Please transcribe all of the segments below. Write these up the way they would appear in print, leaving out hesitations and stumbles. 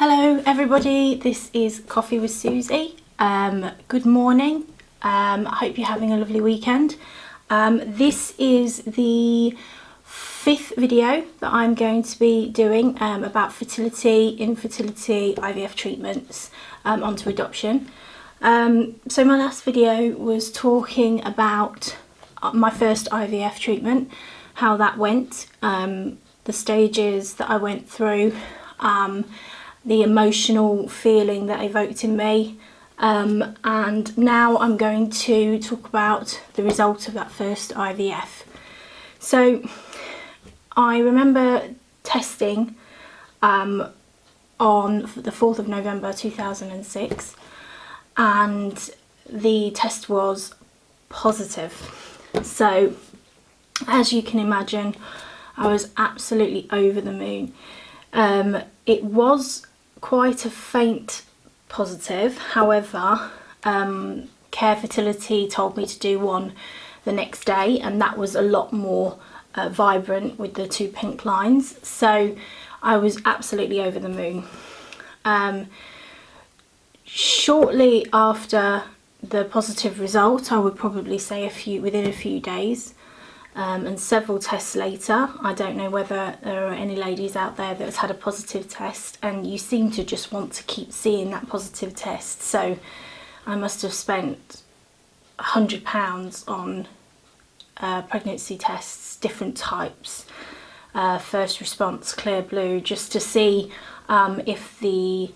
Hello everybody, this is Coffee with Susie. Good morning. I hope you're having a lovely weekend. This is the 5th video that I'm going to be doing about fertility, infertility, IVF treatments onto adoption. So my last video was talking about my first IVF treatment, how that went, the stages that I went through, the emotional feeling that evoked in me, and now I'm going to talk about the result of that first IVF. So I remember testing on the 4th of November 2006, and the test was positive. So as you can imagine, I was absolutely over the moon. It was quite a faint positive, however, Care Fertility told me to do one the next day, and that was a lot more vibrant with the 2 pink lines, so I was absolutely over the moon. Shortly after the positive result, I would probably say within a few days, and several tests later, I don't know whether there are any ladies out there that has had a positive test and you seem to just want to keep seeing that positive test. So I must have spent £100 on pregnancy tests, different types, first response, clear blue, just to see if the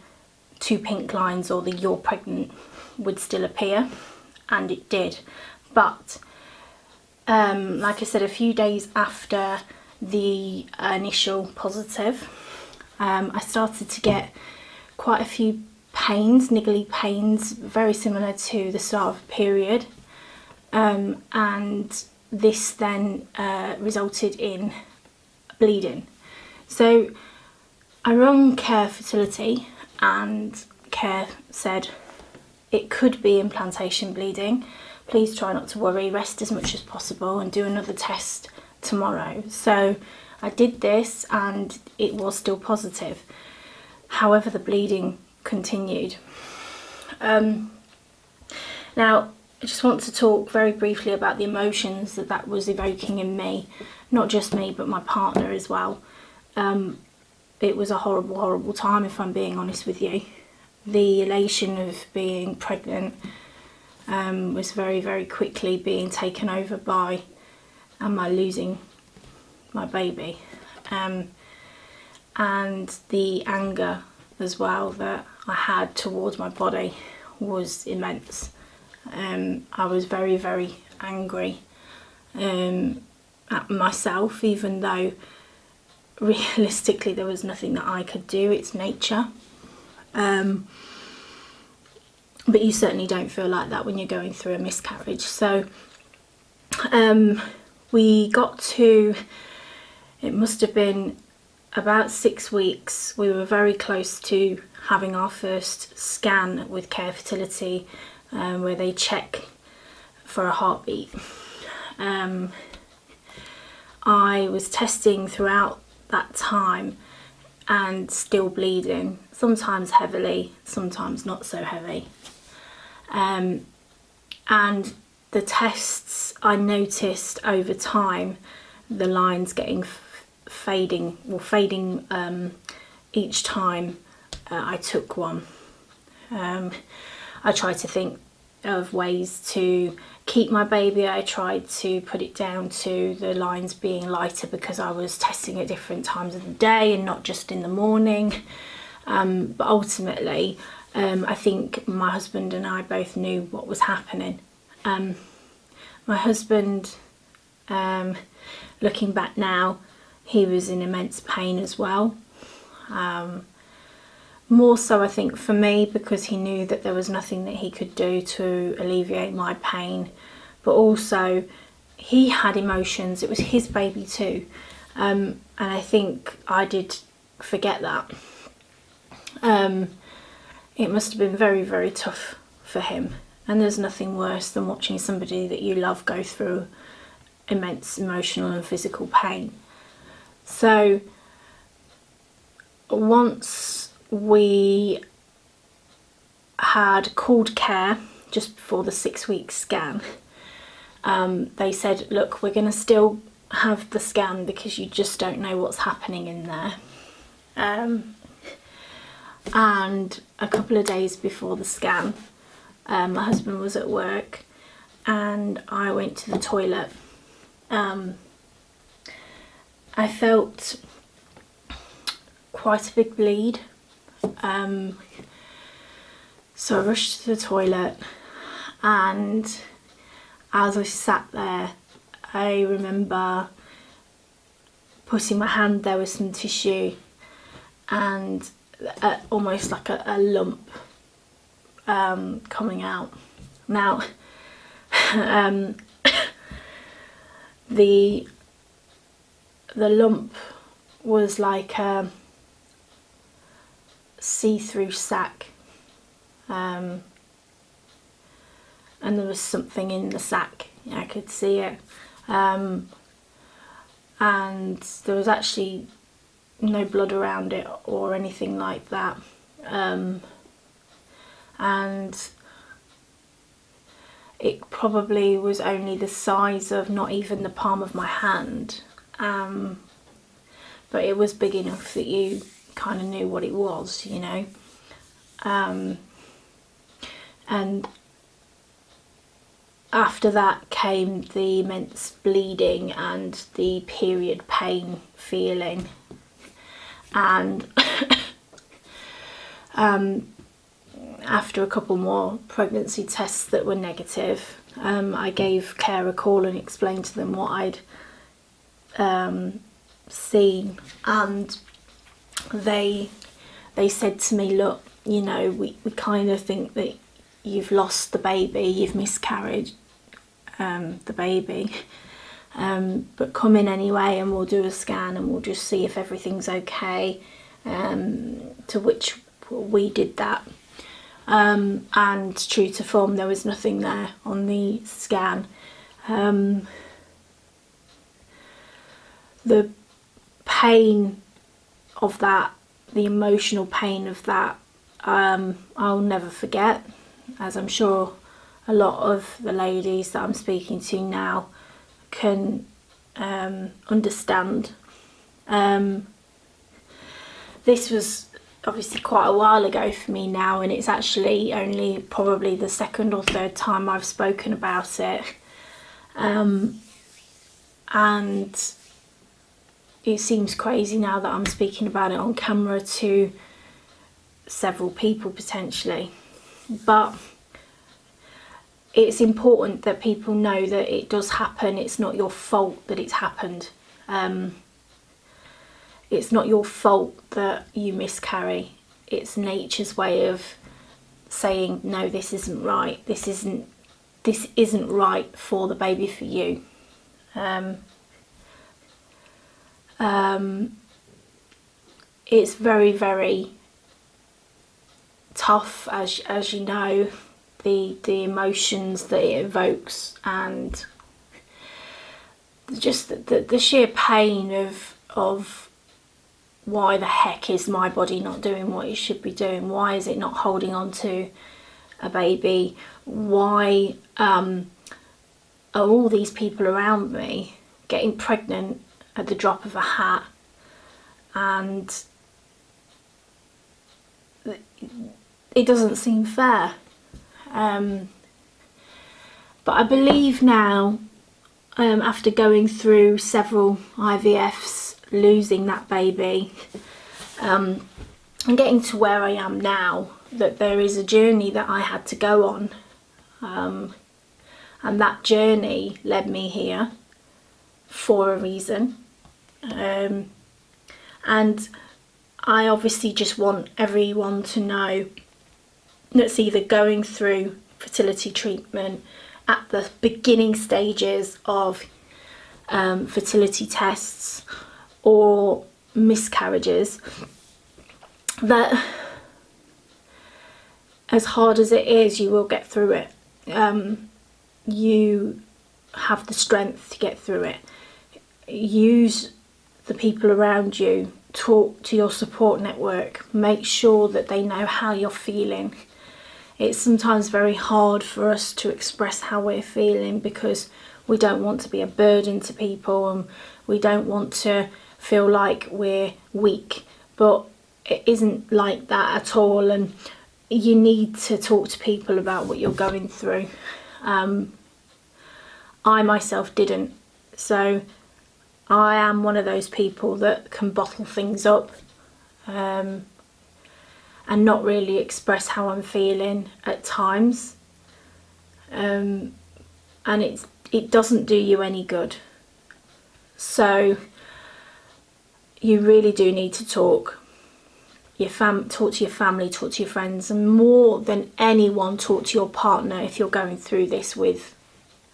2 pink lines or the "you're pregnant" would still appear, and it did. But like I said, a few days after the initial positive, I started to get quite a few pains, niggly pains, very similar to the start of a period, and this then resulted in bleeding. So I rang Care Fertility, and Care said it could be implantation bleeding. Please try not to worry, rest as much as possible and do another test tomorrow. So I did this and it was still positive. However, the bleeding continued. Now, I just want to talk very briefly about the emotions that was evoking in me. Not just me, but my partner as well. It was a horrible, horrible time, if I'm being honest with you. The elation of being pregnant was very, very quickly being taken over by my losing my baby, and the anger as well that I had towards my body was immense. I was very, very angry at myself, even though realistically there was nothing that I could do. It's nature. But you certainly don't feel like that when you're going through a miscarriage. So we got to, it must have been about 6 weeks. We were very close to having our first scan with Care Fertility, where they check for a heartbeat. I was testing throughout that time and still bleeding, sometimes heavily, sometimes not so heavy. And the tests, I noticed over time the lines getting fading each time I took one. I tried to think of ways to keep my baby. I tried to put it down to the lines being lighter because I was testing at different times of the day and not just in the morning. But ultimately, I think my husband and I both knew what was happening. My husband, looking back now, he was in immense pain as well. More so, I think, for me, because he knew that there was nothing that he could do to alleviate my pain. But also, he had emotions. It was his baby too. And I think I did forget that. It must have been very, very tough for him. And there's nothing worse than watching somebody that you love go through immense emotional and physical pain. So once we had called care just before the 6-week scan. They said, look, we're going to still have the scan because you just don't know what's happening in there. And a couple of days before the scan, my husband was at work and I went to the toilet. I felt quite a big bleed, so I rushed to the toilet, and as I sat there, I remember putting my hand there with some tissue and almost like a lump coming out. Now the lump was like a see-through sack, and there was something in the sack. I could see it, and there was actually no blood around it or anything like that, and it probably was only the size of not even the palm of my hand, but it was big enough that you kind of knew what it was, you know. And after that came the immense bleeding and the period pain feeling, and after a couple more pregnancy tests that were negative, I gave care a call and explained to them what I'd seen, and they said to me, look, you know, we kind of think that you've lost the baby, you've miscarried the baby, but come in anyway and we'll do a scan and we'll just see if everything's okay, to which we did that, and true to form, there was nothing there on the scan. The pain of that, the emotional pain of that, I'll never forget, as I'm sure a lot of the ladies that I'm speaking to now can understand. This was obviously quite a while ago for me now, and it's actually only probably the second or third time I've spoken about it, and it seems crazy now that I'm speaking about it on camera to several people potentially, but it's important that people know that it does happen. It's not your fault that it's happened. It's not your fault that you miscarry. It's nature's way of saying, no, this isn't right. This isn't right for the baby, for you. It's very, very tough, as you know, the emotions that it evokes, and just the sheer pain of why the heck is my body not doing what it should be doing? Why is it not holding on to a baby? Why are all these people around me getting pregnant at the drop of a hat? And it doesn't seem fair. But I believe now, after going through several IVFs, losing that baby, and getting to where I am now, that there is a journey that I had to go on, and that journey led me here for a reason, and I obviously just want everyone to know that's either going through fertility treatment, at the beginning stages of fertility tests or miscarriages, that as hard as it is, you will get through it. You have the strength to get through it. Use the people around you talk to your support network. Make sure that they know how you're feeling. It's sometimes very hard for us to express how we're feeling because we don't want to be a burden to people, and we don't want to feel like we're weak, but it isn't like that at all, and you need to talk to people about what you're going through. I myself didn't, so I am one of those people that can bottle things up and not really express how I'm feeling at times, and it doesn't do you any good. So you really do need to talk. Talk to your family, talk to your friends, and more than anyone, talk to your partner if you're going through this with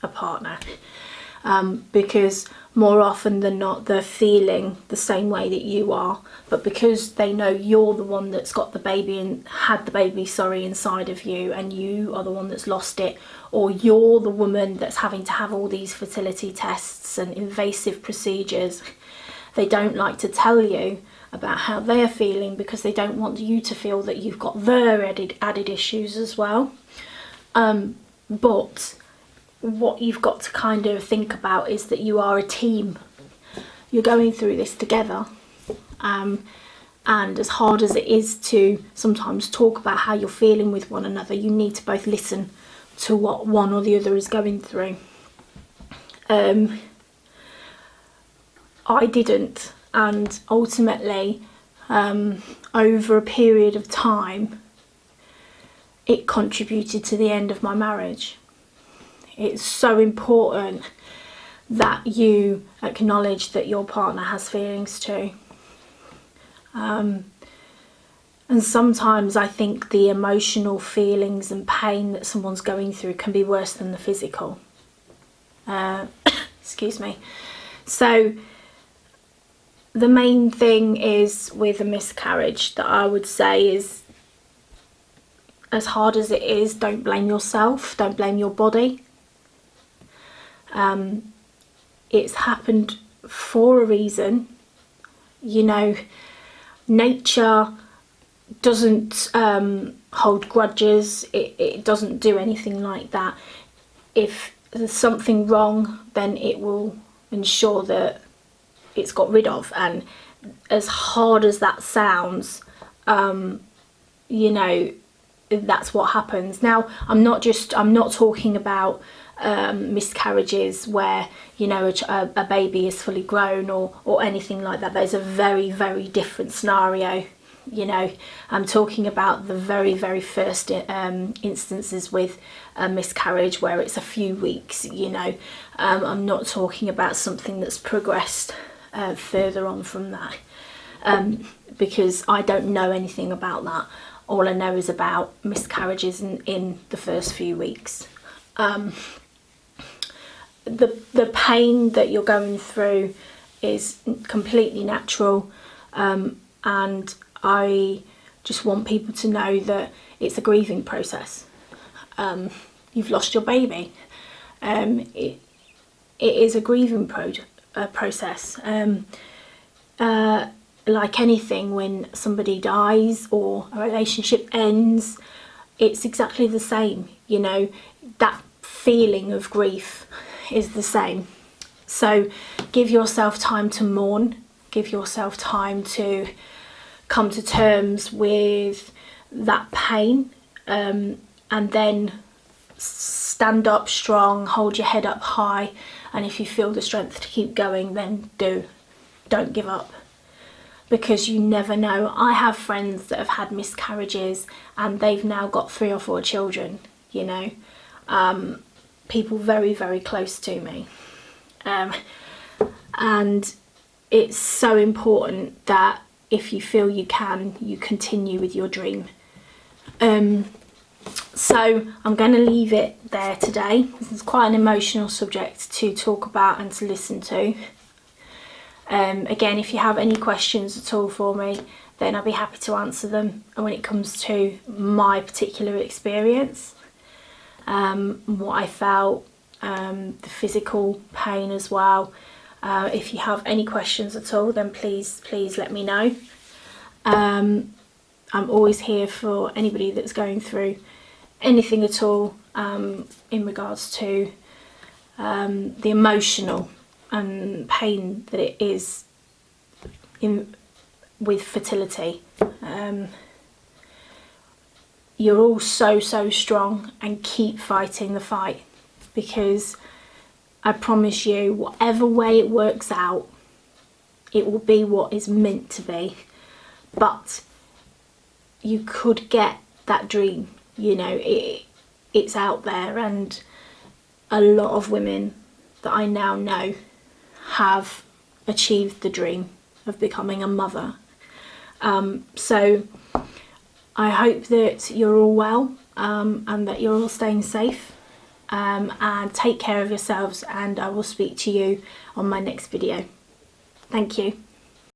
a partner, because more often than not they're feeling the same way that you are, but because they know you're the one that's got the baby and had the baby inside of you, and you are the one that's lost it, or you're the woman that's having to have all these fertility tests and invasive procedures, they don't like to tell you about how they're feeling because they don't want you to feel that you've got their added issues as well. But what you've got to kind of think about is that you are a team. You're going through this together, and as hard as it is to sometimes talk about how you're feeling with one another, you need to both listen to what one or the other is going through. I didn't, and ultimately over a period of time it contributed to the end of my marriage. It's so important that you acknowledge that your partner has feelings too. And sometimes I think the emotional feelings and pain that someone's going through can be worse than the physical. Excuse me. So the main thing is with a miscarriage that I would say is, as hard as it is, don't blame yourself, don't blame your body. It's happened for a reason. You know, nature doesn't hold grudges, it doesn't do anything like that. If there's something wrong, then it will ensure that it's got rid of. And as hard as that sounds, you know, that's what happens. Now, I'm not talking about miscarriages where, you know, a baby is fully grown or anything like that. There's a very, very different scenario. You know, I'm talking about the very, very first instances with a miscarriage where it's a few weeks, you know. I'm not talking about something that's progressed further on from that, because I don't know anything about that. All I know is about miscarriages in the first few weeks. The pain that you're going through is completely natural, and I just want people to know that it's a grieving process. You've lost your baby. It is a grieving process. Like anything, when somebody dies or a relationship ends, it's exactly the same. You know, that feeling of grief is the same. So give yourself time to mourn, give yourself time to come to terms with that pain, and then stand up strong, hold your head up high, and if you feel the strength to keep going, then don't give up, because you never know. I have friends that have had miscarriages and they've now got 3 or 4 children, you know, people very, very close to me, and it's so important that if you feel you can, you continue with your dream. So I'm going to leave it there today. This is quite an emotional subject to talk about and to listen to. Again, if you have any questions at all for me, then I'll be happy to answer them. And when it comes to my particular experience, what I felt, the physical pain as well, If you have any questions at all, then please let me know. I'm always here for anybody that's going through anything at all in regards to the emotional and pain that it is with fertility. You're all so strong, and keep fighting the fight, because I promise you, whatever way it works out, it will be what is meant to be. But you could get that dream, you know, it's out there, and a lot of women that I now know have achieved the dream of becoming a mother. So I hope that you're all well, and that you're all staying safe, and take care of yourselves, and I will speak to you on my next video. Thank you.